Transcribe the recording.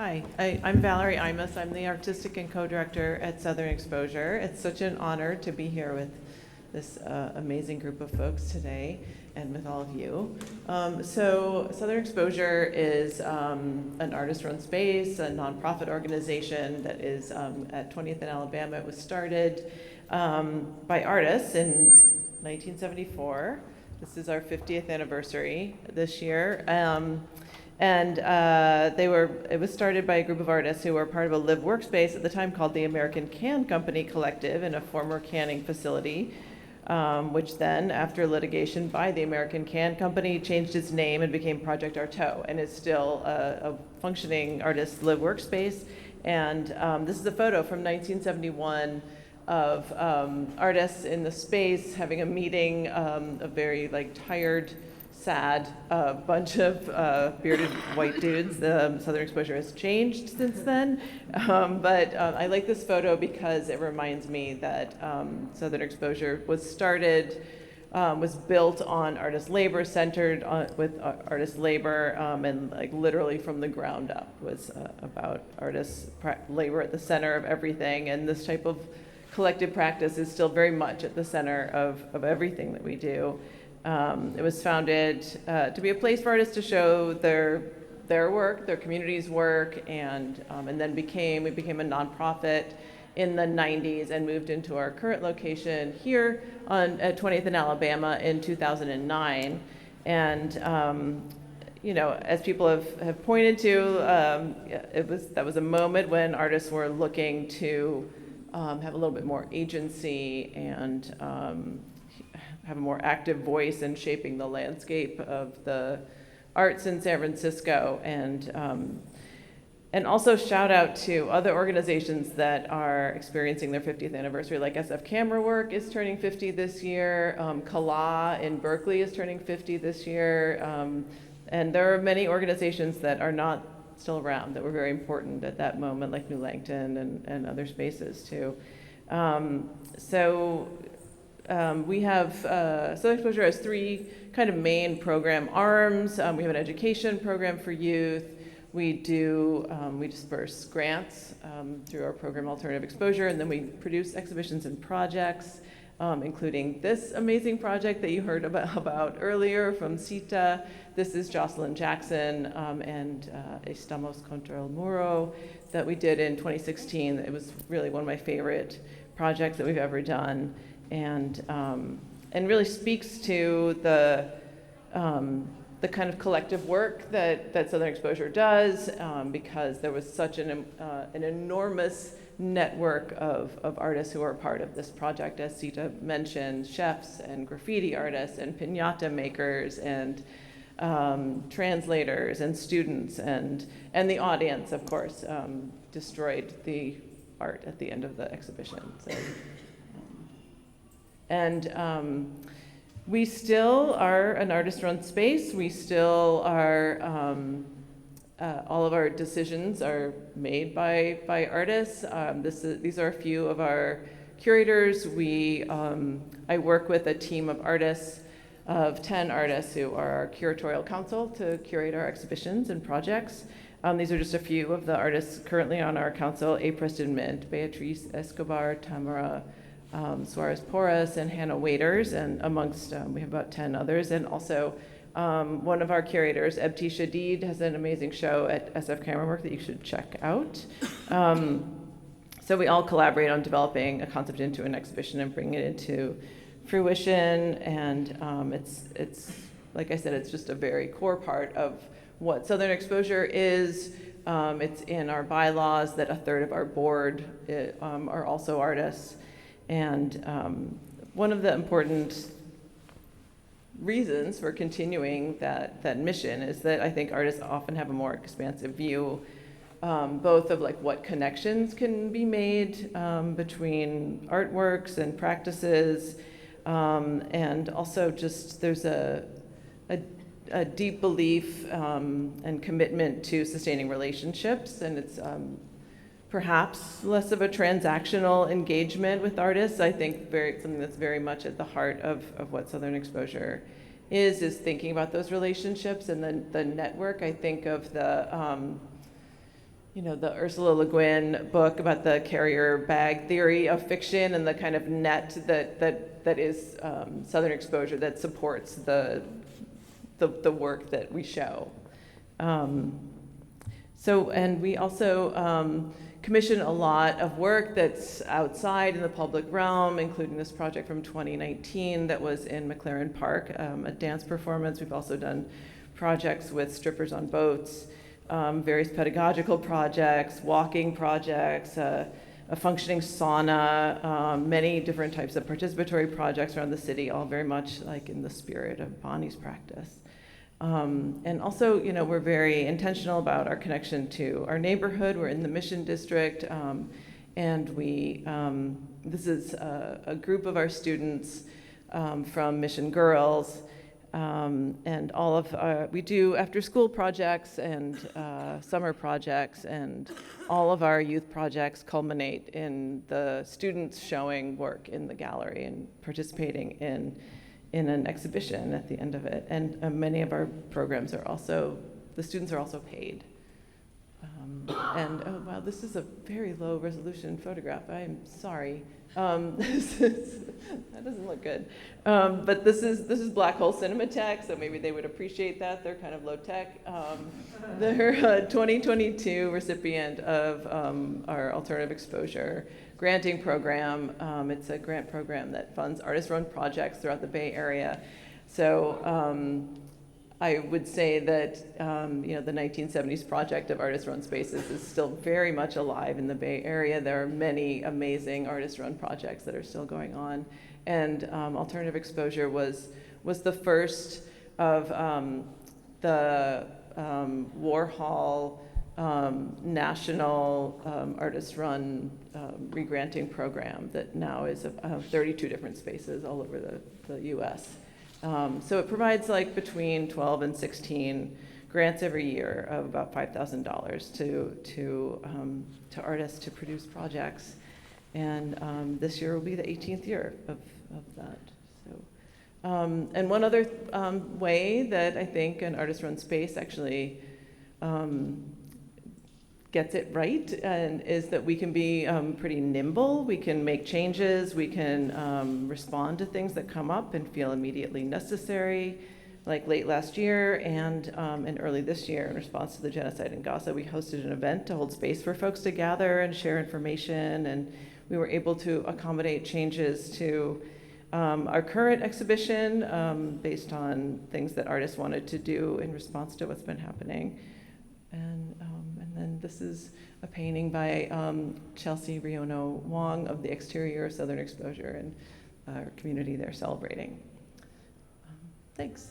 Hi, I'm Valerie Imus. I'm the artistic and co-director at Southern Exposure. It's such an honor to be here with this amazing group of folks today and with all of you. So Southern Exposure is an artist-run space, a nonprofit organization that is at 20th and Alabama. It was started by artists in 1974. This is our 50th anniversary this year. It was started by a group of artists who were part of a live workspace at the time called the American Can Company Collective in a former canning facility, which then, after litigation by the American Can Company, changed its name and became Project Artaud, and is still a functioning artist live workspace. And this is a photo from 1971 of artists in the space having a meeting, a very tired, sad bunch of bearded white dudes. The Southern Exposure has changed since then, but I like this photo because it reminds me that Southern Exposure was built on artist labor, centered with artist labor, and literally from the ground up was about artist labor at the center of everything. And this type of collective practice is still very much at the center of everything that we do. It was founded to be a place for artists to show their work, their community's work, and then we became a nonprofit in the 90s and moved into our current location here at 20th and Alabama in 2009. And as people have pointed to, that was a moment when artists were looking to have a little bit more agency and have a more active voice in shaping the landscape of the arts in San Francisco, and also shout out to other organizations that are experiencing their 50th anniversary, like SF Camera Work is turning 50 this year, Kala in Berkeley is turning 50 this year, and there are many organizations that are not still around that were very important at that moment, like New Langton and other spaces too. We have, Southern Exposure has three kind of main program arms. We have an education program for youth. We disperse grants through our program Alternative Exposure, and then we produce exhibitions and projects, including this amazing project that you heard about earlier from Cita. This is Jocelyn Jackson and Estamos contra el Muro that we did in 2016. It was really one of my favorite projects that we've ever done. And really speaks to the kind of collective work that Southern Exposure does, because there was such an enormous network of artists who are part of this project, as Sita mentioned, chefs and graffiti artists and piñata makers and translators and students and the audience, of course, destroyed the art at the end of the exhibition. So. And we still are an artist-run space. We still are, all of our decisions are made by artists. These are a few of our curators. I work with a team of artists, of 10 artists who are our curatorial council to curate our exhibitions and projects. These are just a few of the artists currently on our council: A. Preston Mint, Beatriz Escobar, Tamara Suarez Porras, and Hannah Waiters, and amongst, we have about 10 others. And also one of our curators, Ebti Shadid, has an amazing show at SF Camera Work that you should check out. So we all collaborate on developing a concept into an exhibition and bringing it into fruition. And it's like I said, it's just a very core part of what Southern Exposure is. It's in our bylaws that a third of our board are also artists. And one of the important reasons for continuing that mission is that I think artists often have a more expansive view, both of what connections can be made between artworks and practices, and also just there's a deep belief and commitment to sustaining relationships, and it's perhaps less of a transactional engagement with artists. I think something that's very much at the heart of what Southern Exposure is thinking about those relationships and then the network. I think of the the Ursula Le Guin book about the carrier bag theory of fiction and the kind of net that is Southern exposure that supports the work that we show. And we also commission a lot of work that's outside in the public realm, including this project from 2019 that was in McLaren Park, a dance performance. We've also done projects with strippers on boats, various pedagogical projects, walking projects, a functioning sauna, many different types of participatory projects around the city, all very much like in the spirit of Bonnie's practice. And also, we're very intentional about our connection to our neighborhood. We're in the Mission District, and this is a group of our students from Mission Girls, and all of we do after-school projects and summer projects, and all of our youth projects culminate in the students showing work in the gallery and participating in an exhibition at the end of it. And many of our programs are also, the students are also paid. And oh wow, this is a very low resolution photograph. I'm sorry. That doesn't look good. But this is Black Hole Cinematheque, so maybe they would appreciate that. They're kind of low tech. They're a 2022 recipient of our Alternative Exposure granting program. It's a grant program that funds artist-run projects throughout the Bay Area. So I would say that the 1970s project of artist-run spaces is still very much alive in the Bay Area. There are many amazing artist-run projects that are still going on, and Alternative Exposure was the first of the Warhol national artist-run regranting program that now is 32 different spaces all over the U.S. So it provides like between 12 and 16 grants every year of about $5,000 to artists to produce projects, and this year will be the 18th year of that. So, and one other way that I think an artist-run space actually gets it right and is that we can be pretty nimble. We can make changes. We can respond to things that come up and feel immediately necessary. Like late last year and early this year, in response to the genocide in Gaza, we hosted an event to hold space for folks to gather and share information, and we were able to accommodate changes to our current exhibition based on things that artists wanted to do in response to what's been happening. And then this is a painting by Chelsea Riono Wong of the exterior of Southern Exposure and our community they're celebrating. Thanks.